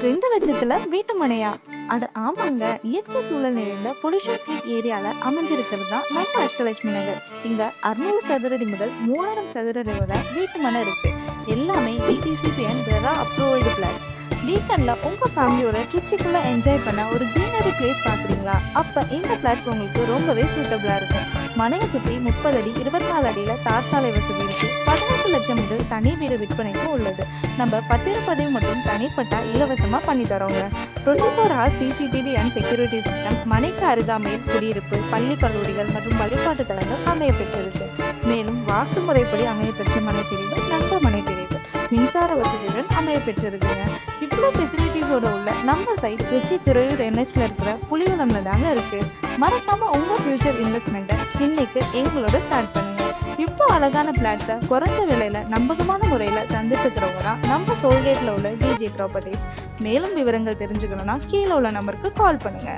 2 லட்சத்துல வீட்டு மனையா? அட ஆமாங்க. இயற்கை சூழல் நிறைந்த பொல்யூஷன் ஃப்ரீ ஏரியால அமைஞ்சிருக்கிறது தான் நம்ம அஷ்டலட்சுமி நகர். இங்க 600 சதுரடி முதல் 3000 சதுரடி வரை வீட்டு மனை இருக்கு. எல்லாமே டிடிசிபி அண்ட் ரெரா அப்ரூவல்டு பிளாட். வீக்கெண்ட்ல உங்க ஃபேமிலியோட ட்ரிச்சிக்குள்ள என்ஜாய் பண்ண ஒரு கிரீனரி பிளேஸ் பாக்குறீங்களா? அப்ப இந்த பிளாட்ஸ் உங்களுக்கு ரொம்பவே சூட்டபிளா இருக்கும். மனையை சுத்தி 30 அடி 24 அடியில தார்சாலை வசதி இருக்கு. 18 லட்சம் முதல் தனி வீடு விற்பனைக்கும் உள்ளது. நம்ம பத்திரப்பதிவு மற்றும் தனிப்பட்டா இலவசமா பண்ணி தரோங்க. 24 hours CCTV and security system, மனைக்கு அருகாமையில் குடியிருப்பு, பள்ளி கல்லூரிகள் மற்றும் வழிபாட்டு தலங்கள் அமைய பெற்றிருக்கு. மேலும் வாஸ்து முறைப்படி அமைய பெற்ற மனை பிரிவு நம்ம மனை பிரிவு மின்சார வசதியுடன் அமைய பெற்றிருக்குங்க. இவ்வளோ ஃபெசிலிட்டிஸோட உள்ள நம்ம சைட் திருச்சி துறையூர் என்ஹெச்ல இருக்கிற புலிவளம்ல தாங்க இருக்கு. மறக்காம உங்க ஃபியூச்சர் இன்வெஸ்ட்மெண்ட்டை இன்னைக்கு எங்களோட ஸ்டார்ட் பண்ணுங்க. இப்போ அழகான பிளாட்ஸை குறைஞ்ச விலையில நம்பகமான முறையில தந்துட்டு இருக்கிறவங்க தான் நம்ம டோல்கேட்ல உள்ள டிஜே ப்ராப்பர்ட்டிஸ். மேலும் விவரங்கள் தெரிஞ்சுக்கணும்னா கீழே உள்ள நம்பருக்கு கால் பண்ணுங்க.